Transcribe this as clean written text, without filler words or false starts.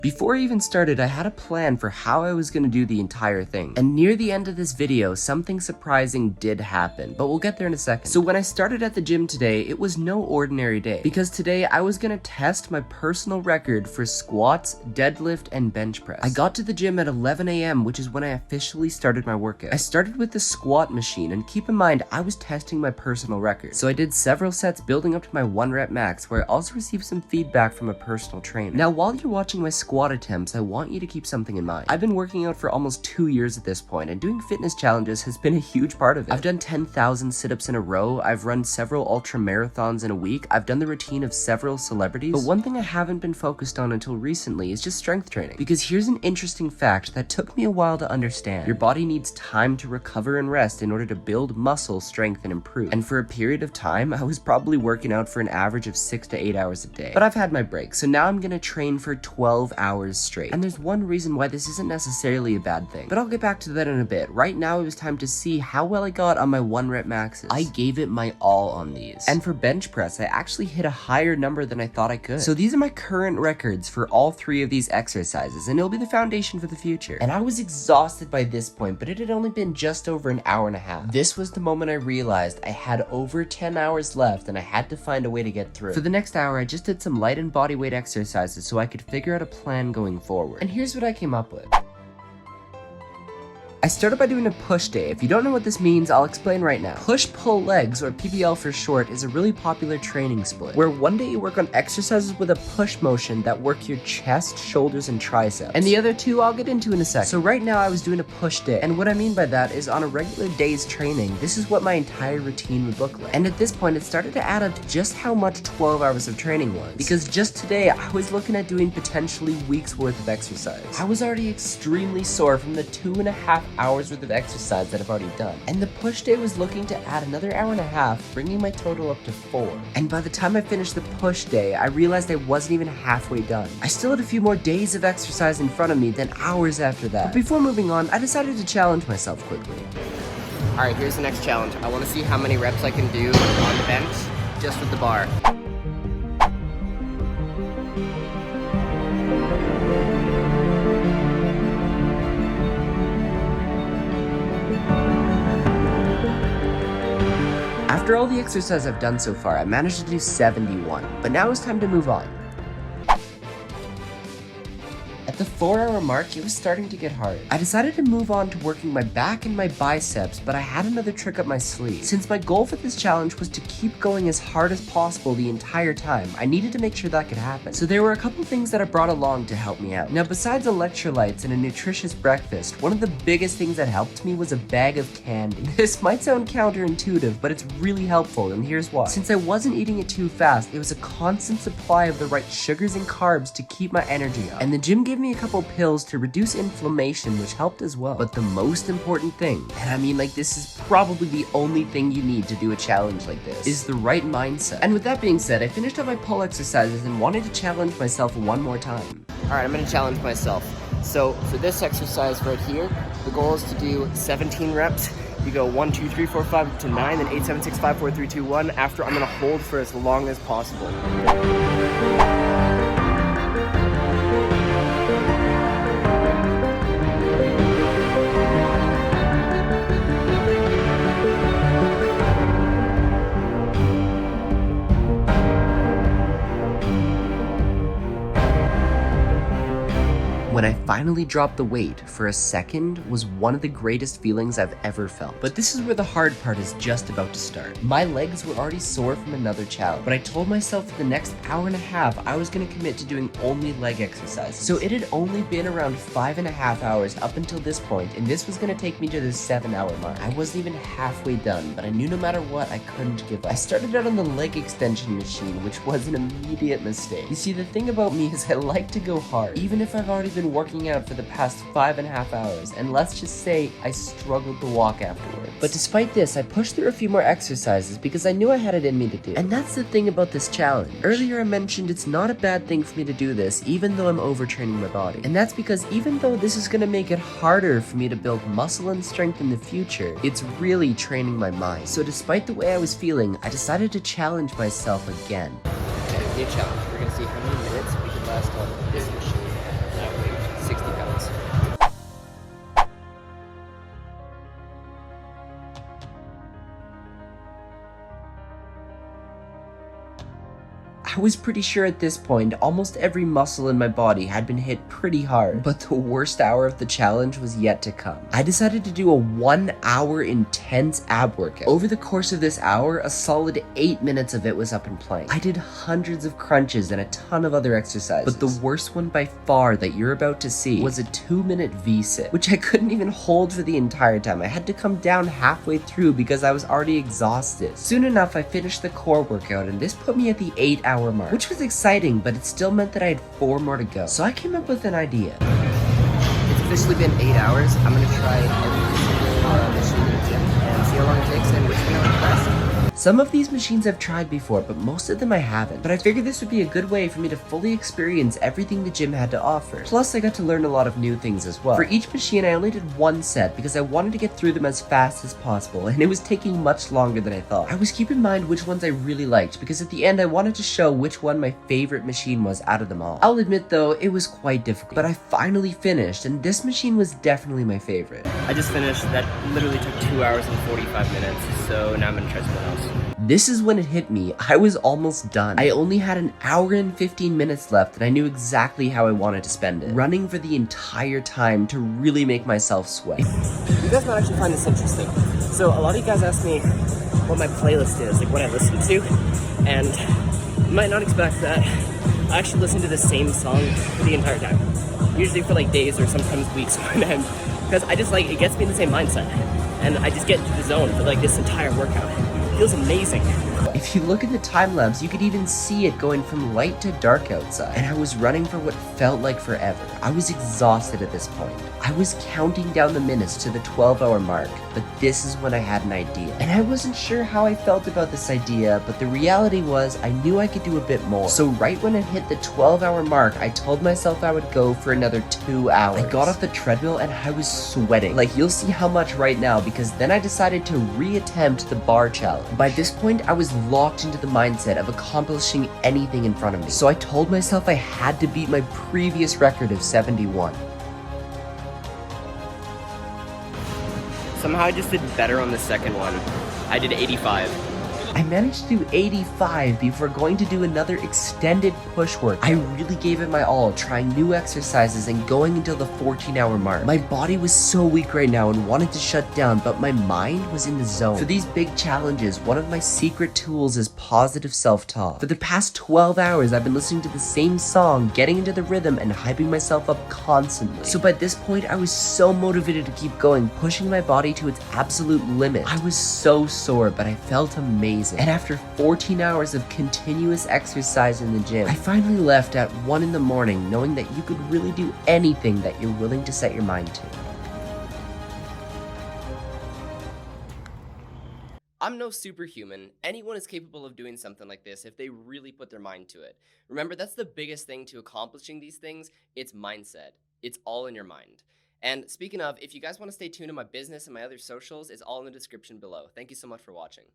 Before I even started, I had a plan for how I was going to do the entire thing. And near the end of this video, something surprising did happen, but we'll get there in a second. So when I started at the gym today, it was no ordinary day, because today I was going to test my personal record for squats, deadlift, and bench press. I got to the gym at 11 a.m., which is when I officially started my workout. I started with the squat machine, and keep in mind, I was testing my personal record. So I did several sets building up to my 1 rep max, where I also received some feedback from a personal trainer. Now, while you're watching my squat attempts, I want you to keep something in mind. I've been working out for almost 2 years at this point, and doing fitness challenges has been a huge part of it. I've done 10,000 sit-ups in a row, I've run several ultra marathons in a week, I've done the routine of several celebrities, but one thing I haven't been focused on until recently is just strength training. Because here's an interesting fact that took me a while to understand. Your body needs time to recover and rest in order to build muscle strength and improve. And for a period of time, I was probably working out for an average of 6 to 8 hours a day. But I've had my break, so now I'm gonna train for 12 hours straight. And there's one reason why this isn't necessarily a bad thing, but I'll get back to that in a bit. Right now it was time to see how well I got on my 1 rep maxes. I gave it my all on these. And for bench press, I actually hit a higher number than I thought I could. So these are my current records for all 3 of these exercises, and it'll be the foundation for the future. And I was exhausted by this point, but it had only been just over an hour and a half. This was the moment I realized I had over 10 hours left and I had to find a way to get through. For the next hour, I just did some light and body weight exercises so I could figure out a plan going forward. And here's what I came up with. I started by doing a push day. If you don't know what this means, I'll explain right now. Push-pull legs, or PPL for short, is a really popular training split, where one day you work on exercises with a push motion that work your chest, shoulders, and triceps. And the other 2 I'll get into in a second. So right now I was doing a push day, and what I mean by that is on a regular day's training, this is what my entire routine would look like. And at this point, it started to add up to just how much 12 hours of training was. Because just today, I was looking at doing potentially weeks worth of exercise. I was already extremely sore from the 2.5 hours worth of exercise that I've already done. And the push day was looking to add another hour and a half, bringing my total up to 4. And by the time I finished the push day, I realized I wasn't even halfway done. I still had a few more days of exercise in front of me than hours after that. But before moving on, I decided to challenge myself quickly. Alright, here's the next challenge. I want to see how many reps I can do on the bench, just with the bar. After all the exercise I've done so far, I managed to do 71, but now it's time to move on. At the 4-hour mark, it was starting to get hard. I decided to move on to working my back and my biceps, but I had another trick up my sleeve. Since my goal for this challenge was to keep going as hard as possible the entire time, I needed to make sure that could happen. So there were a couple things that I brought along to help me out. Now, besides electrolytes and a nutritious breakfast, one of the biggest things that helped me was a bag of candy. This might sound counterintuitive, but it's really helpful, and here's why. Since I wasn't eating it too fast, it was a constant supply of the right sugars and carbs to keep my energy up. And the gym gave me a couple pills to reduce inflammation, which helped as well. But the most important thing, and I mean, like, this is probably the only thing you need to do a challenge like this, is the right mindset. And with that being said, I finished up my pull exercises and wanted to challenge myself one more time. Alright, I'm gonna challenge myself. So for this exercise right here, the goal is to do 17 reps. You go 1, 2, 3, 4, 5 to 9, then 8, 7, 6, 5, 4, 3, 2, 1. After, I'm gonna hold for as long as possible. When I finally dropped the weight for a second was one of the greatest feelings I've ever felt. But this is where the hard part is just about to start. My legs were already sore from another challenge, but I told myself for the next hour and a half I was going to commit to doing only leg exercises. So it had only been around 5.5 hours up until this point, and this was going to take me to the 7-hour mark. I wasn't even halfway done, but I knew no matter what, I couldn't give up. I started out on the leg extension machine, which was an immediate mistake. You see, the thing about me is I like to go hard, even if I've already been working out for the past 5.5 hours, and let's just say I struggled to walk afterwards. But despite this, I pushed through a few more exercises because I knew I had it in me to do. And that's the thing about this challenge. Earlier I mentioned it's not a bad thing for me to do this, even though I'm overtraining my body. And that's because even though this is going to make it harder for me to build muscle and strength in the future, it's really training my mind. So despite the way I was feeling, I decided to challenge myself again. Okay, new challenge. We're going to see how many minutes we can last on this machine. I was pretty sure at this point, almost every muscle in my body had been hit pretty hard, but the worst hour of the challenge was yet to come. I decided to do a 1 hour intense ab workout. Over the course of this hour, a solid 8 minutes of it was up and plank. I did hundreds of crunches and a ton of other exercises, but the worst one by far that you're about to see was a 2-minute V-sit, which I couldn't even hold for the entire time. I had to come down halfway through because I was already exhausted. Soon enough, I finished the core workout, and this put me at the 8-hour mark, which was exciting, but it still meant that I had 4 more to go. So I came up with an idea. It's officially been 8 hours. I'm gonna try every single machine in the gym and see how long it takes and which one I like best. Some of these machines I've tried before, but most of them I haven't. But I figured this would be a good way for me to fully experience everything the gym had to offer. Plus, I got to learn a lot of new things as well. For each machine, I only did 1 set because I wanted to get through them as fast as possible, and it was taking much longer than I thought. I was keeping in mind which ones I really liked because at the end, I wanted to show which one my favorite machine was out of them all. I'll admit though, it was quite difficult, but I finally finished, and this machine was definitely my favorite. I just finished. That literally took 2 hours and 45 minutes, so now I'm gonna try something else. This is when it hit me. I was almost done. I only had an hour and 15 minutes left, and I knew exactly how I wanted to spend it. Running for the entire time to really make myself sweat. You guys might actually find this interesting. So a lot of you guys ask me what my playlist is, like what I listen to, and you might not expect that I actually listen to the same song for the entire time. Usually for like days or sometimes weeks on end, because I just like, it gets me in the same mindset, and I just get into the zone for like this entire workout. It feels amazing. If you look at the time lapse, you could even see it going from light to dark outside, and I was running for what felt like forever. I was exhausted at this point. I was counting down the minutes to the 12-hour mark, but this is when I had an idea. And I wasn't sure how I felt about this idea, but the reality was I knew I could do a bit more. So right when it hit the 12-hour mark, I told myself I would go for another 2 hours. I got off the treadmill and I was sweating. Like, you'll see how much right now, because then I decided to re-attempt the bar challenge. By this point, I was locked into the mindset of accomplishing anything in front of me. So I told myself I had to beat my previous record of 71. Somehow I just did better on the second one. I did 85. I managed to do 85 before going to do another extended push work. I really gave it my all, trying new exercises and going until the 14-hour mark. My body was so weak right now and wanted to shut down, but my mind was in the zone. For these big challenges, one of my secret tools is positive self-talk. For the past 12 hours, I've been listening to the same song, getting into the rhythm, and hyping myself up constantly. So by this point, I was so motivated to keep going, pushing my body to its absolute limit. I was so sore, but I felt amazing. And after 14 hours of continuous exercise in the gym, I finally left at 1 in the morning, knowing that you could really do anything that you're willing to set your mind to. I'm no superhuman. Anyone is capable of doing something like this if they really put their mind to it. Remember, that's the biggest thing to accomplishing these things. It's mindset. It's all in your mind. And speaking of, if you guys want to stay tuned to my business and my other socials, it's all in the description below. Thank you so much for watching.